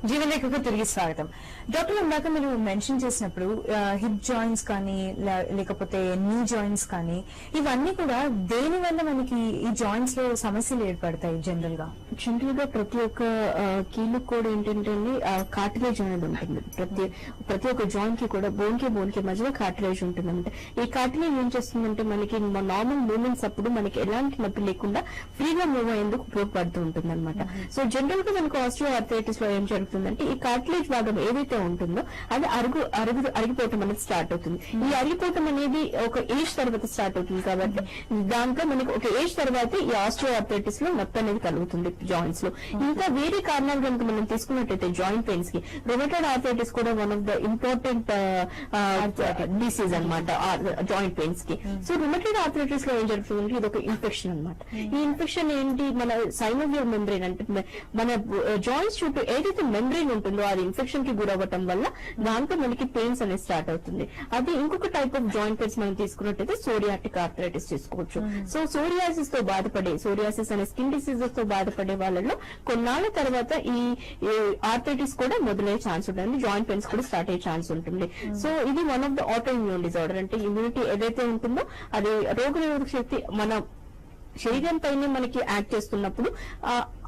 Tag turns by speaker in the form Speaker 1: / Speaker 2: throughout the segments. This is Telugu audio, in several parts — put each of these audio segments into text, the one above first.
Speaker 1: జీవనరేఖకు తిరిగి స్వాగతం. డాక్టర్, ఇందాక మీరు మెన్షన్ చేసినప్పుడు హిప్ జాయింట్స్ కానీ లేకపోతే నీ జాయింట్స్ కానీ ఇవన్నీ కూడా దేని వల్ల మనకి ఈ జాయింట్స్ లో సమస్యలు ఏర్పడతాయి? జనరల్ గా
Speaker 2: ప్రతి ఒక్క కీలు కూడా ఏంటంటే కార్టిలేజ్ అనేది ఉంటుంది. ప్రతి ఒక్క జాయింట్ కి కూడా బోన్ కి మధ్యలో కార్టిలేజ్ ఉంటుంది అనమాట. ఈ కార్టిలేజ్ ఏం చేస్తుందంటే మనకి నార్మల్ మూవ్మెంట్స్ అప్పుడు మనకి ఎలాంటి నొప్పి లేకుండా ఫ్రీగా మూవ్ అయ్యేందుకు ఉపయోగపడుతూ ఉంటుంది అనమాట. సో జనరల్ గా మనకు ఆస్టియోఆర్థరైటిస్ లో ఏం జరుగుతుందంటే ఈ కార్టిలేజ్ భాగం ఏదైతే ఉంటుందో అది అరిగిపోవటం అనేది స్టార్ట్ అవుతుంది. ఈ అరిగిపోవటం అనేది ఒక ఏజ్ తర్వాత స్టార్ట్ అవుతుంది కాబట్టి దాంట్లో మనకి ఒక ఏజ్ తర్వాత ఈ ఆస్టియోఆర్థరైటిస్ లో నొప్పి అనేది కలుగుతుంది జాయింట్స్ లో. ఇంకా వేరే కారణాలు కనుక మనం తీసుకున్నట్టయితే జాయింట్ పెయిన్స్ కి రొమటైడ్ ఆర్థరైటిస్ కూడా one of the important disease అనమాట జాయింట్ పెయిన్స్ కి. సో రొమటైడ్ ఆర్థరైటిస్ లో ఏం జరుగుతుందంటే ఇది ఒక ఇన్ఫెక్షన్ అనమాట. ఈ ఇన్ఫెక్షన్ ఏంటి, మన సైనోవియల్ మెంబ్రెయిన్ అంటే మన జాయింట్స్ చుట్టూ ఏదైతే మెంబ్రెయిన్ ఉంటుందో అది ఇన్ఫెక్షన్ కి గురవ్వటం వల్ల దాంతో మనకి పెయిన్స్ అనేది స్టార్ట్ అవుతుంది. అది ఇంకొక టైప్ ఆఫ్ జాయింట్ పెయిన్స్ మనం తీసుకున్నట్టయితే సోరియాటిక్ ఆర్థరైటిస్ తీసుకోవచ్చు. సో సోరియాసిస్ తో బాధపడే, సోరియాసిస్ అనే స్కిన్ డిసీజెస్ తో బాధపడే వాళ్ళలో కొన్నాళ్ళ తర్వాత ఈ ఆర్థరైటిస్ కూడా మొదలయ్యే ఛాన్స్ ఉంటుంది, జాయింట్ పెయిన్స్ కూడా స్టార్ట్ అయ్యే ఛాన్స్ ఉంటుంది. సో ఇది one of the auto immune disorder. అంటే ఇమ్యూనిటీ ఏదైతే ఉంటుందో అది రోగనిరోధక శక్తి మన శరీరం పైన మనకి యాక్ట్ చేస్తున్నప్పుడు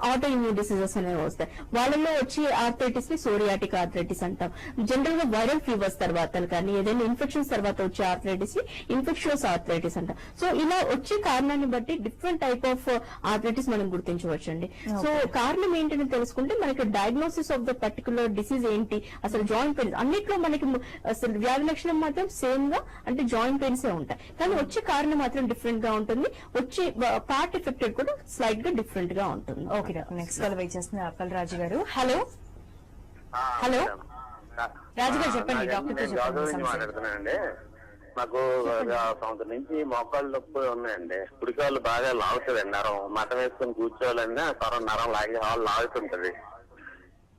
Speaker 2: ఆటో ఇమ్యూన్ డిసీజెస్ అనేవి వస్తాయి. వాళ్ళలో వచ్చే ఆర్థరైటిస్ ని సోరియాటిక్ ఆర్థరైటిస్ అంటాం. జనరల్ గా వైరల్ ఫీవర్స్ తర్వాత కానీ ఏదైనా ఇన్ఫెక్షన్స్ తర్వాత వచ్చే ఆర్థరైటిస్ ని ఇన్ఫెక్షన్స్ ఆర్థరైటిస్ అంటాం. సో ఇలా వచ్చే కారణాన్ని బట్టి డిఫరెంట్ టైప్ ఆఫ్ ఆర్థరైటిస్ మనం గుర్తించవచ్చండి. సో కారణం ఏంటని తెలుసుకుంటే మనకి diagnosis of the particular disease ఏంటి, అసలు జాయింట్ పెయిన్స్ అన్నిట్లో మనకి అసలు వ్యాధి లక్షణం మాత్రం సేమ్ గా అంటే జాయింట్ పెయిన్స్ ఉంటాయి, కానీ వచ్చే కారణం మాత్రం డిఫరెంట్ గా ఉంటుంది. వచ్చే పార్ట్ ఎఫెక్టెడ్ కూడా స్లైట్ గా డిఫరెంట్ గా ఉంటుంది.
Speaker 1: Okay doctor, next call wait చేస్తున్న అప్పల్ రాజు గారు. హలో హలో రాజు గారు చెప్పండి. డాక్టర్
Speaker 3: మాట్లాడుతున్నానండి. నాకు సంవత్సరం నుంచి మోకాళ్ళు నొప్పి ఉన్నాయండి. కుడికాళ్ళు బాగా లాగుతుందండి. నరం మతం వేసుకుని కూర్చోవాలన్నా నరం లాగుతుంటది.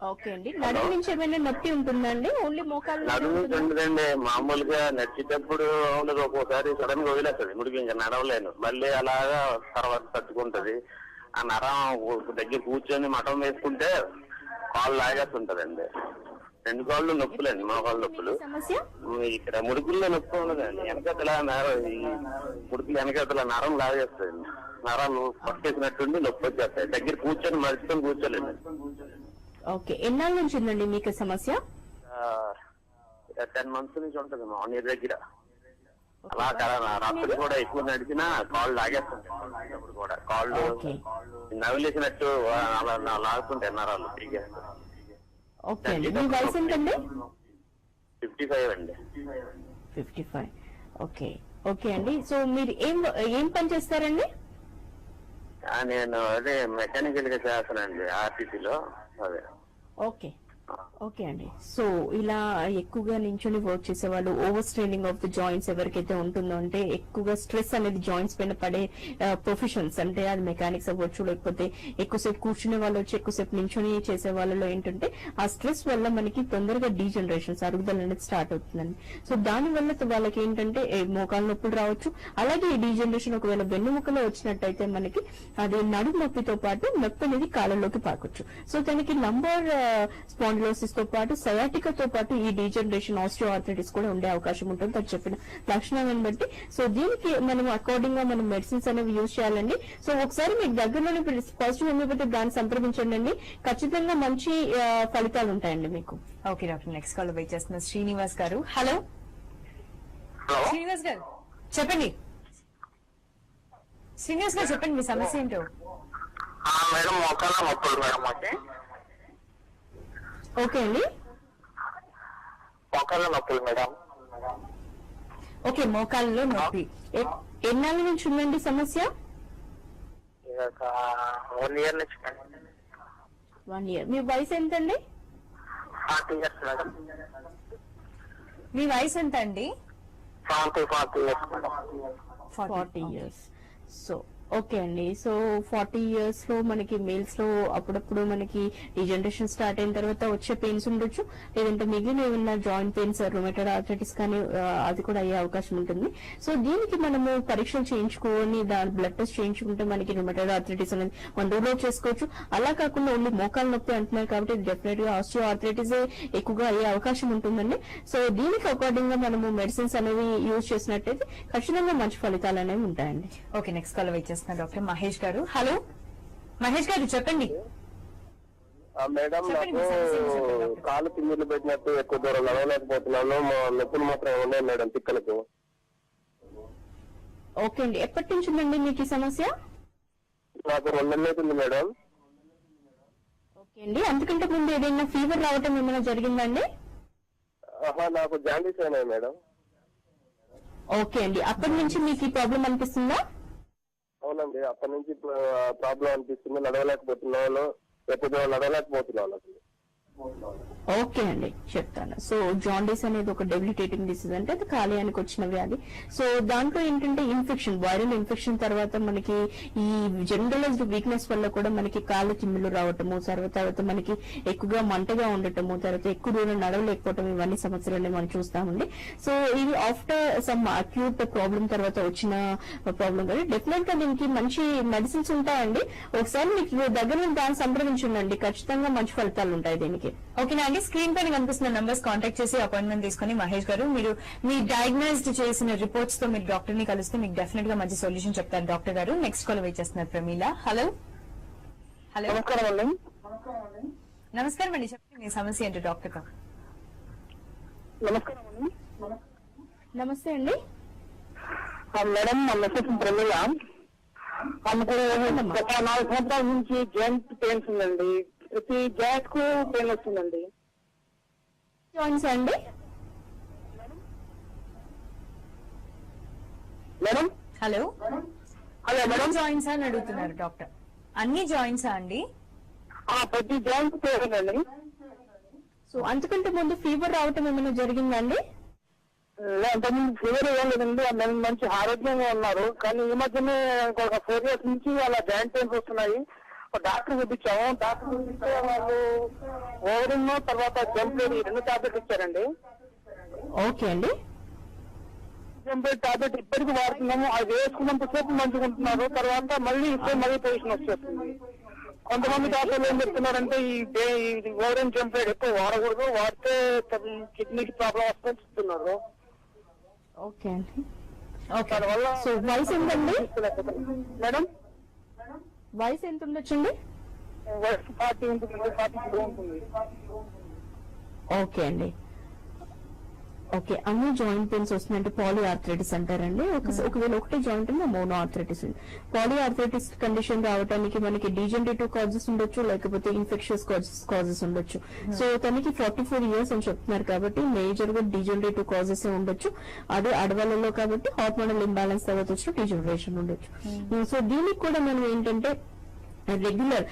Speaker 2: ఓకే అండి, నడుము నుంచి ఏమైనా నొప్పి ఉంటుందండి? ఓన్లీ మోకాళ్ళు
Speaker 3: నడుము నుంచి ఉండదండి. మామూలుగా నడిచేటప్పుడు ఒక్కోసారి సడన్ గా వదిలేస్తుంది ముడికి, ఇంకా నడవలేను. మళ్ళీ అలాగా తర్వాత తట్టుకుంటది. ఆ నరం దగ్గర కూర్చొని మఠం వేసుకుంటే కాళ్ళు లాగేస్తుంటదండి. రెండు కాళ్ళు నొప్పులండి, మోకాళ్ళు నొప్పులు. ఇక్కడ ముడుకుల్లో నొప్పి ఉన్నదండి. వెనకతల ముడుకులు వెనకతల నరం లాగేస్తాయండి. నరాలు పట్టేసినట్టుండి నొప్పి వచ్చేస్తాయి. దగ్గర కూర్చొని మర్చుకొని కూర్చోలేదు.
Speaker 2: ఓకే, ఎన్నాళ్ళ నుంచి ఉందండి మీకు సమస్య?
Speaker 3: 10 months నుంచి ఉంటుంది. 1 year దగ్గర. అలా రాత్రి కూడా ఎక్కువ నడిచినా కాళ్ళు లాగేస్తుంటాయి. కూడా కాళ్ళు నవిలేసినట్టు అలా లాగుతుంటాయి నరాలు.
Speaker 2: ఓకే అండి, మీ వయసు ఎంతండి?
Speaker 3: 55 అండి.
Speaker 2: 55. ఓకే ఓకే అండి. సో మీరు ఏం పని చేస్తారండి?
Speaker 3: నేను అదే మెకానికల్ గా చేస్తానండి ఆర్టీసీలో. అదే
Speaker 2: ఓకే ఓకే అండి. సో ఇలా ఎక్కువగా నించుని వర్క్ చేసే వాళ్ళు, over straining of the joints ఎవరికైతే ఉంటుందో, అంటే ఎక్కువగా స్ట్రెస్ అనేది జాయింట్స్ పైన పడే ప్రొఫెషన్స్, అంటే అది మెకానిక్స్ అవ్వచ్చు, లేకపోతే ఎక్కువసేపు కూర్చునే వాళ్ళు వచ్చి ఎక్కువసేపు నించుని చేసే వాళ్ళలో ఏంటంటే ఆ స్ట్రెస్ వల్ల మనకి తొందరగా డీజనరేషన్స్, అరుగుదల అనేది స్టార్ట్ అవుతుందండి. సో దాని వల్ల వాళ్ళకి ఏంటంటే మోకాలు నొప్పులు రావచ్చు. అలాగే ఈ డీజనరేషన్ ఒకవేళ వెన్నుముకలో వచ్చినట్టయితే మనకి అది నడుము నొప్పితో పాటు నొప్పి అనేది కాళ్ళలోకి పాకొచ్చు. సో తనకి లంబార్ స్పాండిలోసిస్ తో పాటు సయాటికాతో పాటు ఈ డీజనరేషన్ ఆస్టియోఆర్థరైటిస్ కూడా ఉండే అవకాశం ఉంటుంది అది చెప్పిన లక్షణాలను బట్టి. సో దీనికి మనం అకార్డింగ్ గా మనం మెడిసిన్స్ అనేవి యూజ్ చేయాలండి. సో ఒకసారి మీకు దగ్గరలోనే పాజిటివ్ హోమియోపతి బ్రాండ్ సంప్రదించండి అండి, ఖచ్చితంగా మంచి ఫలితాలు ఉంటాయండి మీకు.
Speaker 1: Okay doctor, next call wait చేస్తున్న శ్రీనివాస్ గారు. హలో శ్రీనివాస్ గారు చెప్పండి. శ్రీనివాస్ గారు చెప్పండి మీ సమస్య ఏంటో.
Speaker 3: మేడం మోకాళ్ళ నొప్పులు మేడం.
Speaker 2: ఓకే అండి,
Speaker 3: మోకాళ్ళ నొప్పులు మేడం.
Speaker 2: ఓకే, మోకాళ్ళలో నొప్పి ఎన్నాళ్ళ నుంచి ఉందండి సమస్య?
Speaker 3: 1 year నుంచి.
Speaker 2: 1 year. మీ వయసు ఎంతండి?
Speaker 3: 40 years మేడం.
Speaker 1: మీ వయసు ఎంత అండి?
Speaker 3: 40 years madam.
Speaker 2: 40 years. So okay అండి. సో 40 years లో మనకి మేల్స్ లో అప్పుడప్పుడు మనకి ఈ జనరేషన్ స్టార్ట్ అయిన తర్వాత వచ్చే పెయిన్స్ ఉండొచ్చు, లేదంటే మిగిలిన ఏమన్నా జాయింట్ పెయిన్స్ రొమాటైడ్ ఆర్థరైటిస్ కానీ అది కూడా అయ్యే అవకాశం ఉంటుంది. సో దీనికి మనము పరీక్షలు చేయించుకొని దాని బ్లడ్ టెస్ట్ చేయించుకుంటే మనకి రొమాటైడ్ ఆర్థరైటిస్ అనేది మనం రూల్ అవుట్ చేసుకోవచ్చు. అలా కాకుండా ఓన్లీ మోకాలు నొప్పి అంటున్నారు కాబట్టి డెఫినెట్ గా ఆస్టియో ఆర్థరైటిస్ ఎక్కువగా అయ్యే అవకాశం ఉంటుందండి. సో దీనికి అకార్డింగ్ గా మనము మెడిసిన్స్ అనేవి యూజ్ చేసినట్టయితే ఖచ్చితంగా మంచి ఫలితాలు అనేవి ఉంటాయండి.
Speaker 1: ఓకే, నెక్స్ట్ కాల్ వెయిట్ చేస్తున్నారు డాక్టర్ మహేష్ గారు. హలో మహేష్ గారు, చెప్పండి.
Speaker 3: మేడం, నాకు కాలు తిమ్మిర్లు పెట్టినట్టు ఎక్కువ దూరం నడవలేకపోతున్నాను. నొప్పులు మాత్రం ఉన్నాయి మేడం తిక్కలకు.
Speaker 2: ఓకే అండి, ఎప్పటి నుంచి ఉందండి మీకు ఈ సమస్య?
Speaker 3: నాకు 2 నెలలు అవుతుంది మేడం.
Speaker 2: ఓకే అండి, అంతకంటే ముందు ఏదైనా ఫీవర్ రావటం ఏమైనా జరిగిందండి?
Speaker 3: నాకు జాండీస్ అయినాయి మేడం.
Speaker 2: ఓకే అండి, అప్పటి నుంచి మీకు ఈ ప్రాబ్లం అనిపిస్తుందా?
Speaker 3: అవునండి, అప్పటి నుంచి ప్రాబ్లం అనిపిస్తుంది. నడవలేకపోతున్నాను, ఎక్కువ నడవలేకపోతున్నాను అసలు.
Speaker 2: ఓకే అండి, చెప్తాను. సో జాండీస్ అనేది ఒక డెబిలిటేటింగ్ డిసీజ్, అంటే అది కాలేయానికి వచ్చిన వ్యాధి. సో దాంట్లో ఏంటంటే ఇన్ఫెక్షన్, వైరల్ ఇన్ఫెక్షన్ తర్వాత మనకి ఈ జనరలైజ్డ్ వీక్నెస్ వల్ల కూడా మనకి కాళ్ళు తిమ్మిళ్ళు రావటము, తర్వాత మనకి ఎక్కువగా మంటగా ఉండటము, తర్వాత ఎక్కువ దూరం నడవలేకపోవటం, ఇవన్నీ సమస్యలన్నీ మనం చూస్తామండి. సో ఇది ఆఫ్టర్ సమ్ అక్యూట్ ప్రాబ్లం తర్వాత వచ్చిన ప్రాబ్లం కదా. డెఫినెట్ గా దీనికి మంచి మెడిసిన్స్ ఉంటాయండి. ఒకసారి మీకు దగ్గర దాన్ని సంప్రదించండి, ఖచ్చితంగా మంచి ఫలితాలు ఉంటాయి దీనికి.
Speaker 1: ఓకేనా అండి, స్క్రీన్ పైన కనిపిస్తున్న నంబర్స్ కాంటాక్ట్ చేసి అపాయింట్మెంట్ తీసుకుని మహేష్ గారు మీరు మీ డయాగ్నైజ్డ్ చేసిన రిపోర్ట్స్ తో మీరు డాక్టర్ ని కలిస్తే మీకు డెఫినెట్ గా మంచి సొల్యూషన్ చెప్తారు డాక్టర్ గారు. నెక్స్ట్ కాల్ వెయిట్ చేస్తున్నారు ప్రమీల. హలో హలో,
Speaker 3: నమస్కారం అండి.
Speaker 1: నమస్కారం అండి, చెప్పండి మీ సమస్య ఏంటో డాక్టర్ తో.
Speaker 3: నమస్కారం అండి.
Speaker 2: నమస్తే అండి
Speaker 3: మేడం, మా మెసేజ్ ప్రమీల. ఆమెకు గత 4 సంవత్సరాల నుంచి జాయింట్ పెయిన్స్ ఉందండి. ప్రతి జాయింట్ కు పెయిన్ వస్తుందండి.
Speaker 2: జాయింట్స్ అండి?
Speaker 3: Madam,
Speaker 1: hello
Speaker 3: hello madam.
Speaker 1: Joints అని అడుగుతున్నారు డాక్టర్. అన్ని జాయింట్స్ అండి?
Speaker 3: ప్రతి జాయింట్ పెయిన్ ఉందండి.
Speaker 2: సో అంతకంటే ముందు ఫీవర్ రావటం ఏమైనా జరిగిందండి?
Speaker 3: అంతకుముందు ఫీవర్ ఏం లేదండి, మంచి ఆరోగ్యంగా ఉన్నారు. కానీ ఈ మధ్యనే ఒక 4 years నుంచి అలా జాయింట్ పెయిన్స్ వస్తున్నాయి. డాక్టర్ చూపించాము. డాక్టర్ చూపిస్తే వాళ్ళు ఓవరిన్ తర్వాత జంప్లేట్ 2 టాబ్లెట్ ఇచ్చారండి.
Speaker 2: ఓకే అండి,
Speaker 3: జంప్లేట్ టాబ్లెట్ ఇప్పటికీ వాడుతున్నాము. అది వేసుకున్నంత సేపు మంచిగా ఉంటున్నారు, తర్వాత మళ్ళీ పొజిషన్ వచ్చేస్తుంది. కొంతమంది డాక్టర్లు ఏం చెప్తున్నారంటే ఈ ఓవరిన్ జంప్లేట్ ఎక్కువ వాడకూడదు, వాడితే కిడ్నీకి ప్రాబ్లం వస్తుందని చెప్తున్నారు.
Speaker 2: ఓకే అండి.
Speaker 3: దానివల్ల
Speaker 2: సో వయసు ఎంతండి?
Speaker 3: మేడం,
Speaker 2: వయసు ఎంత ఉండొచ్చండి?
Speaker 3: వయసు 40 ఉంటుంది, 42 ఉంటుంది.
Speaker 2: ఓకే అండి. ఓకే, అన్ని జాయింట్ పెయిన్స్ వస్తున్నాయంటే పాలీ ఆర్థరైటిస్ అంటారండి. ఒకవేళ ఒకటే జాయింట్ ఉంటే మోనో ఆర్థరైటిస్ ఉంది. పాలీ ఆర్థరైటిస్ కండిషన్ రావడానికి మనకి డీజనరేటివ్ కాజెస్ ఉండొచ్చు, లేకపోతే ఇన్ఫెక్షన్స్ కాజెస్ ఉండొచ్చు. సో తనకి 44 years అని చెప్తున్నారు కాబట్టి మేజర్ గా డీజనరేటివ్ కాజెస్ ఉండొచ్చు. అదే ఆడవాళ్ళలో కాబట్టి హార్మోనల్ ఇంబ్యాలెన్స్ తర్వాత వచ్చిన డీజనరేషన్ ఉండొచ్చు. సో దీనికి కూడా మనం ఏంటంటే రెగ్యులర్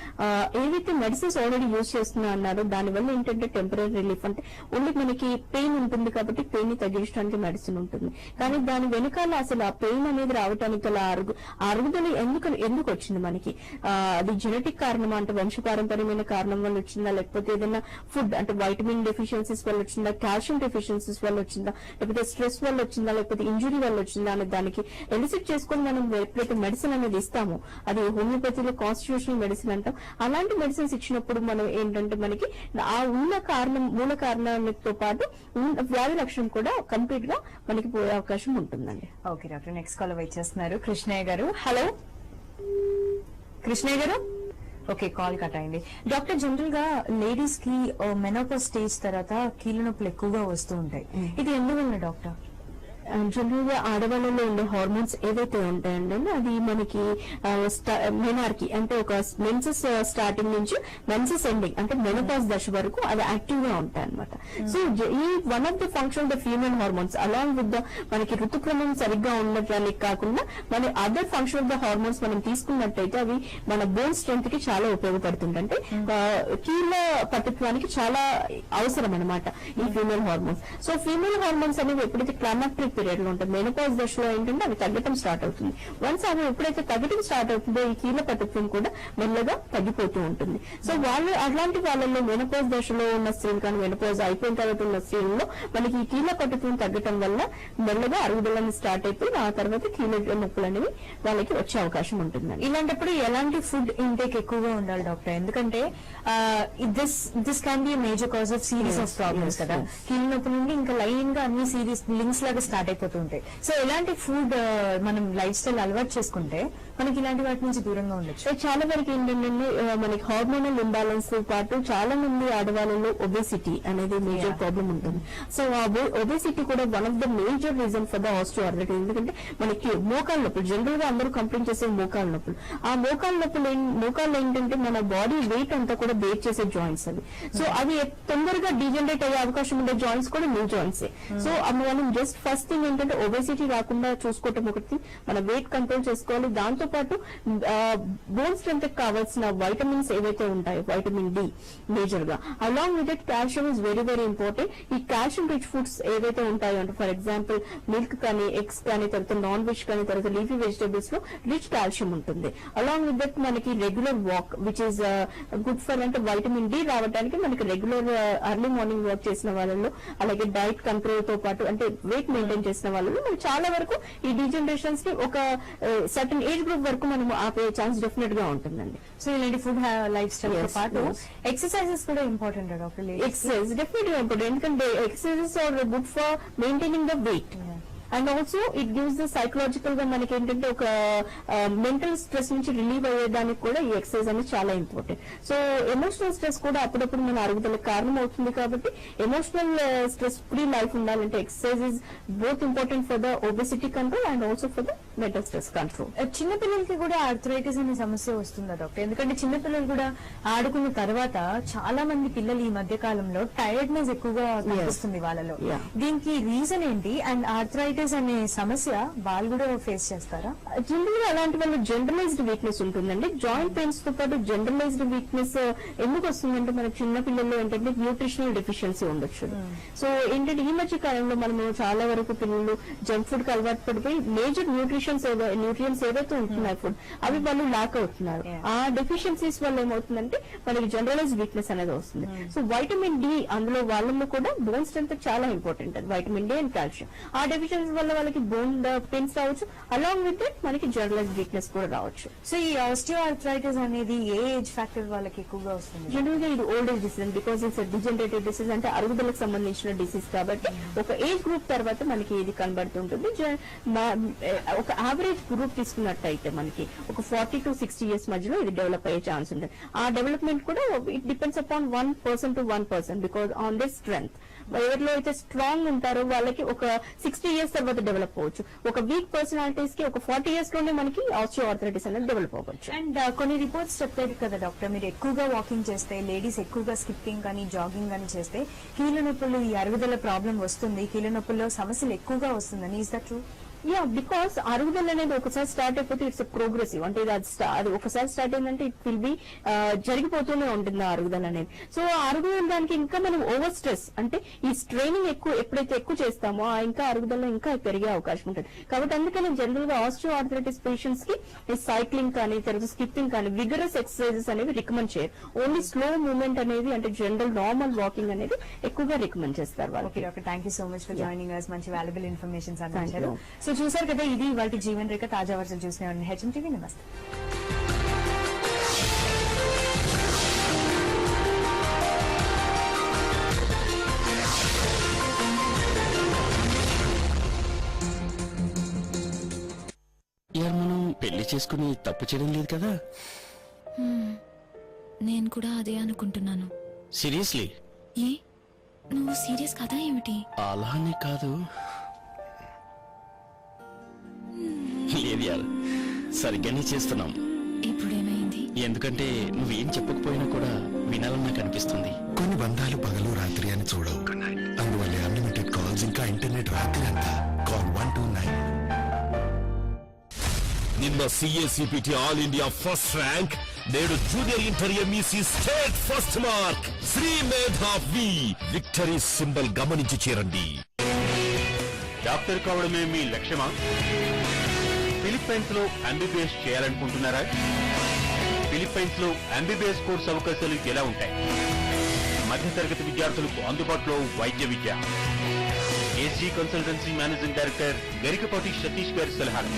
Speaker 2: ఏవైతే మెడిసిన్స్ ఆల్రెడీ యూజ్ చేస్తున్నా అన్నారో దానివల్ల ఏంటంటే టెంపరీ రిలీఫ్, అంటే ఓన్లీ మనకి పెయిన్ ఉంటుంది కాబట్టి పెయిన్ ని తగ్గించడానికి మెడిసిన్ ఉంటుంది. కానీ దాని వెనకాల అసలు ఆ పెయిన్ అనేది రావడానికి గల అరుగుదల ఎందుకు వచ్చింది మనకి? అది జెనెటిక్ కారణమా, అంటే వంశపారంపర్యమైన కారణం వల్ల వచ్చిందా, లేకపోతే ఏదైనా ఫుడ్ అంటే వైటమిన్ డెఫిషియన్సీస్ వల్ల వచ్చిందా, కాల్షియం డెఫిషియన్సీస్ వల్ల వచ్చిందా, లేకపోతే స్ట్రెస్ వల్ల వచ్చిందా, లేకపోతే ఇంజురీ వల్ల వచ్చిందా అనే దానికి ఎలిసిట్ చేసుకొని మనం ఎప్పుడైతే మెడిసిన్ అనేది ఇస్తామో అది హోమియోపతిలో కాన్స్టిట్యూషన్ మెడిసిన్ అంటాం. అలాంటి మెడిసిన్స్ ఇచ్చినప్పుడు మనం ఏంటంటే మనకి ఆ మూల కారణాలతో పాటు వ్యాధి లక్షణం కూడా కంప్లీట్ గా మనకి పోయే అవకాశం ఉంటుందండి.
Speaker 1: Okay doctor, next call wait చేస్తున్నారు కృష్ణయ్య గారు. హలో కృష్ణయ్య గారు. ఓకే, కాల్ కట్ అయింది. డాక్టర్, జనరల్ గా లేడీస్ కి మెనోపాజ్ స్టేజ్ తర్వాత కీళ్ళ నొప్పులు ఎక్కువగా వస్తూ ఉంటాయి. ఇది ఎందువల్ల డాక్టర్?
Speaker 2: జనరల్ గా ఆడవాళ్ళలో ఉండే హార్మోన్స్ ఏవైతే ఉంటాయండి అది మనకి మెనార్కి అంటే ఒక మెన్సెస్ స్టార్టింగ్ నుంచి మెన్సెస్ ఎండింగ్ అంటే మెనోపాజ్ దశ వరకు అది యాక్టివ్ గా ఉంటాయి అనమాట. సో ఈ one of the function of the female hormones along with the మనకి ఋతుక్రమం సరిగ్గా ఉండటానికి కాకుండా మన other function of the hormones మనం తీసుకున్నట్టయితే అవి మన బోన్ స్ట్రెంత్ కి చాలా ఉపయోగపడుతుంది. అంటే కీళ్ళ పట్టుత్వానికి చాలా అవసరం అనమాట ఈ female hormones. So female hormones అనేవి ఎప్పుడైతే క్లైమాక్టిక్ పీరియడ్ లో ఉంటాయి. మెనోపాజ్ దశలో ఏంటంటే అవి తగ్గటం స్టార్ట్ అవుతుంది. వన్స్ అవి ఎప్పుడైతే తగ్గటం స్టార్ట్ అవుతుందో ఈ కీళ్ళ పట్టుత్వం కూడా మెల్లగా తగ్గిపోతూ ఉంటుంది. సో వాళ్ళు అలాంటి వాళ్ళలో మెనోపాజ్ దశలో ఉన్న స్త్రీలు కానీ మెనోపాజ్ అయిపోయిన తర్వాత ఉన్న స్త్రీలలో మనకి ఈ కీళ్ళ పట్టుత్వం తగ్గటం వల్ల మెల్లగా అరుగుదలని స్టార్ట్ అయిపోయి ఆ తర్వాత కీళ్ళ నొప్పులు అనేవి వాళ్ళకి వచ్చే అవకాశం ఉంటుందండి.
Speaker 1: ఇలాంటప్పుడు ఎలాంటి ఫుడ్ ఇంటేక్ ఎక్కువగా ఉండాలి డాక్టర్? ఎందుకంటే this can be major cause of series of problems కదా. కీళ్ళ నొప్పి నుండి ఇంకా లైన్ గా అన్ని సిరీస్ లింక్స్ లాగా స్టార్ట్ అయిపోతూ ఉంటాయి. సో ఎలాంటి ఫుడ్ మనం లైఫ్ స్టైల్ అలవాటు చేసుకుంటే మనకి ఇలాంటి వాటి నుంచి దూరంగా ఉండొచ్చు?
Speaker 2: సో చాలా వరకు ఏంటంటే మనకి హార్మోనల్ ఇంబ్యాలెన్స్ తో పాటు చాలా మంది ఆడవాళ్ళలో ఒబేసిటీ అనేది మేజర్ ప్రాబ్లం ఉంటుంది. సో ఆ ఒబేసిటీ కూడా one of the major reason for the osteoarthritis. ఎందుకంటే మనకి మోకాళ్ళ నొప్పులు జనరల్ గా అందరూ కంప్లైంట్ చేసే మోకాళ్ళ నొప్పులు. ఆ మోకాళ్ళు ఏంటంటే మన బాడీ వెయిట్ అంతా కూడా బేర్ చేసే జాయింట్స్ అవి. సో అవి తొందరగా డీజనరేట్ అయ్యే అవకాశం ఉండే జాయింట్స్ కూడా నీ జాయింట్స్. సో మనం జస్ట్ ఫస్ట్ థింగ్ ఏంటంటే ఒబేసిటీ రాకుండా చూసుకోవటం ఒకటి, మన వెయిట్ కంట్రోల్ చేసుకోవాలి. దాంతో పాటు బోన్ స్ట్రెంత్ కావాల్సిన వైటమిన్స్ ఏవైతే ఉంటాయో, వైటమిన్ డి మేజర్ గా, along with it calcium is very very important. ఈ కాల్షియం రిచ్ ఫుడ్స్ ఏవైతే ఉంటాయో అంటే ఫర్ ఎగ్జాంపుల్ మిల్క్ కానీ, ఎగ్స్ కానీ, తర్వాత నాన్ వెజ్ కానీ, తర్వాత లీఫీ వెజిటేబుల్స్ లో రిచ్ కాల్షియం ఉంటుంది. అలాంగ్ విత్ దట్ మనకి regular walk which is good for అంటే వైటమిన్ డి రావడానికి మనకి రెగ్యులర్ ఎర్లీ మార్నింగ్ వాక్ చేసిన వాళ్ళలో, అలాగే డైట్ కంట్రోల్ తో పాటు అంటే వెయిట్ మెయింటైన్ చేసిన వాళ్ళలో మనకి చాలా వరకు ఈ డీజనరేషన్స్ కి ఒక సర్టన్ ఏజ్ గ్రూప్ వరకు మనం ఆపే ఛాన్స్ డెఫినెట్ గా ఉంటుందండి.
Speaker 1: సో ఇలాంటి ఫుడ్ లైఫ్ స్టైల్ తో పాటు ఎక్సర్సైజెస్ కూడా ఇంపార్టెంట్ డాక్టర్.
Speaker 2: ఎక్సర్సైజ్ డెఫినెట్ గా ఇంపార్టెంట్. ఎందుకంటే exercises are good for maintaining the weight and also it gives the psychological గా మనకి ఏంటంటే ఒక మెంటల్ స్ట్రెస్ నుంచి రిలీవ్ అయ్యేదానికి కూడా ఈ ఎక్సర్సైజ్ అనేది చాలా ఇంపార్టెంట్. సో ఎమోషనల్ స్ట్రెస్ కూడా అప్పుడప్పుడు మన అరుగుదలకు కారణం అవుతుంది. కాబట్టి ఎమోషనల్ స్ట్రెస్ ఫ్రీ లైఫ్ ఉండాలంటే exercise is both important for the obesity control and also for the mental stress control.
Speaker 1: చిన్నపిల్లలకి కూడా ఆర్థరైటిస్ అనే సమస్య వస్తుందా డాక్టర్? ఎందుకంటే చిన్నపిల్లలు కూడా ఆడుకున్న తర్వాత చాలా మంది పిల్లలు ఈ మధ్య కాలంలో టైర్డ్నెస్ ఎక్కువగా కనిపిస్తుంది వాళ్ళలో. దీనికి రీజన్ ఏంటి? అండ్ ఆర్థరైటిస్ అనే సమస్య వాళ్ళు కూడా ఫేస్ చేస్తారా?
Speaker 2: జనరల్ గా అలాంటి వాళ్ళు జనరలైజ్డ్ వీక్నెస్ ఉంటుందండి. జాయింట్ పెయిన్స్ తో పాటు జనరలైజ్డ్ వీక్నెస్ ఎందుకు వస్తుందంటే మన చిన్న పిల్లల్లో ఏంటంటే న్యూట్రిషనల్ డెఫిషియన్సీ ఉండొచ్చు. సో ఏంటంటే ఈ మధ్య కాలంలో మనము చాలా వరకు పిల్లలు జంక్ ఫుడ్ కి అలవాటు పడిపోయి మేజర్ న్యూట్రియంట్స్ ఏవైతే ఉంటున్నాయి ఫుడ్ అవి వాళ్ళు లాక్ అవుతున్నారు. ఆ డెఫిషియన్సీస్ వల్ల ఏమవుతుందంటే మనకి జనరలైజ్డ్ వీక్నెస్ అనేది వస్తుంది. సో వైటమిన్ డి అందులో వాళ్ళలో కూడా బోన్ స్ట్రెంత్ చాలా ఇంపార్టెంట్. అది వైటమిన్ డి అండ్ కాల్షియం. ఆ డెఫిషియన్సీ వల్ల వాళ్ళకి బోన్ పెయిన్స్ రావచ్చు. అలాంగ్ విత్ ఇట్ మనకి జనరలైజ్డ్ వీక్నెస్ కూడా రావచ్చు.
Speaker 1: సో ఈ ఆస్టియోఆర్థరైటిస్ అనేది ఏ ఏజ్ ఫ్యాక్టర్ వాళ్ళకి ఎక్కువగా వస్తుంది?
Speaker 2: జనరల్ గా ఇది old age disease because it's degenerative disease అంటే అరుగుదలకు సంబంధించిన డిసీజ్ కాబట్టి ఒక ఏజ్ గ్రూప్ తర్వాత మనకి ఇది కనబడుతుంటుంది. ఒక యావరేజ్ గ్రూప్ తీసుకున్నట్టయితే మనకి ఒక 40 to 60 years మధ్యలో ఇది డెవలప్ అయ్యే ఛాన్స్ ఉంటుంది. ఆ డెవలప్మెంట్ కూడా it depends upon 1% to 1% because on this strength. ఎవరిలో అయితే స్ట్రాంగ్ ఉంటారో వాళ్ళకి ఒక 60 years తర్వాత డెవలప్ అవ్వచ్చు. ఒక వీక్ పర్సనాలిటీస్ కి ఒక 40 years లోనే మనకి ఆస్టియోఆర్థరైటిస్ అనేది డెవలప్ అవ్వచ్చు.
Speaker 1: అండ్ కొన్ని రిపోర్ట్స్ చెప్పారు కదా డాక్టర్, మీరు ఎక్కువగా వాకింగ్ చేస్తే, లేడీస్ ఎక్కువగా స్కిప్పింగ్ కానీ జాగింగ్ కానీ చేస్తే కీళ్ళ నొప్పులు, ఈ అరుగుదల ప్రాబ్లం వస్తుంది, కీళ్ళ నొప్పుల్లో సమస్యలు ఎక్కువగా వస్తుందని. Is that true?
Speaker 2: Yeah, because అరుగుదల అనేది ఒకసారి స్టార్ట్ అయిపోతే ఇట్స్ ప్రోగ్రెసివ్. అంటే అది ఒకసారి స్టార్ట్ అయిందంటే ఇట్ విల్ బి జరిగిపోతూనే ఉంటుంది ఆ అరుగుదల అనేది. సో ఆ అరుగుదల దానికి ఇంకా మనం ఓవర్ స్ట్రెస్ అంటే ఈ స్ట్రైనింగ్ ఎప్పుడైతే ఎక్కువ చేస్తామో ఆ ఇంకా అరుగుదల ఇంకా పెరిగే అవకాశం ఉంటుంది. కాబట్టి అందుకని జనరల్ గా ఆస్టియోఆర్థరైటిస్ పేషెంట్స్ కి సైక్లింగ్ కానీ, తర్వాత స్కిప్పింగ్ కానీ, విగరస్ ఎక్సర్సైజెస్ అనేవి రికమెండ్ చేయరు. ఓన్లీ స్లో మూవ్మెంట్ అనేది అంటే జనరల్ నార్మల్ వాకింగ్ అనేది ఎక్కువగా రికమెండ్ చేస్తారు వాళ్ళకి.
Speaker 1: Doctor, thank you so much for joining us. మంచి వాల్యుబుల్ ఇన్ఫర్మేషన్ అందించారు. సో చూసారు కదా, ఇది ఇవాళ జీవన్ రేఖ తాజా వర్షాలు చూసిన హెచ్ఎం టీవీ. నమస్తే.
Speaker 4: మనం పెళ్లి చేసుకుని తప్పు చేయడం లేదు కదా?
Speaker 5: నేను కూడా అదే అనుకుంటున్నాను.
Speaker 4: సీరియస్లీ?
Speaker 5: ఏ, నువ్వు సీరియస్ కదా ఏమిటి?
Speaker 4: అలానే కాదు. లేదు యార్, సరిగ్గానే చేస్తున్నాం.
Speaker 5: ఇప్పుడేమైంది?
Speaker 4: ఎందుకంటే నువ్వేం చెప్పకపోయినా కూడా వినాలని నాకు అనిపిస్తుంది.
Speaker 6: కొన్ని బంధాలు పగలు రాత్రి అని చూడవు. అందువల్ల అన్లిమిటెడ్ కాల్స్ ఇంకా ఇంటర్నెట్ రాత్రి అంతా. కాల్ 129.
Speaker 7: నిన్న CA CPT all India first rank, నేడు junior inter MEC state first mark. Sri Medhavi victory symbol గమనించి చేరండి.
Speaker 8: డాక్టర్ కావడమే మీ లక్ష్యమా? ఫిలిప్పైన్స్ లో ఎంబీబీఎస్ చేయాలనుకుంటున్నారా? ఫిలిప్పైన్స్ లో ఎంబీబీఎస్ కోర్సు అవకాశాలు ఎలా ఉంటాయి? మధ్యతరగతి విద్యార్థులకు అందుబాటులో వైద్య విద్య. AC consultancy managing director Garikapati Satish గారి సలహాలు.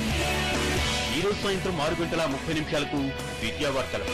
Speaker 8: ఈ రోజు సాయంత్రం 6:30 విద్యావార్తలు.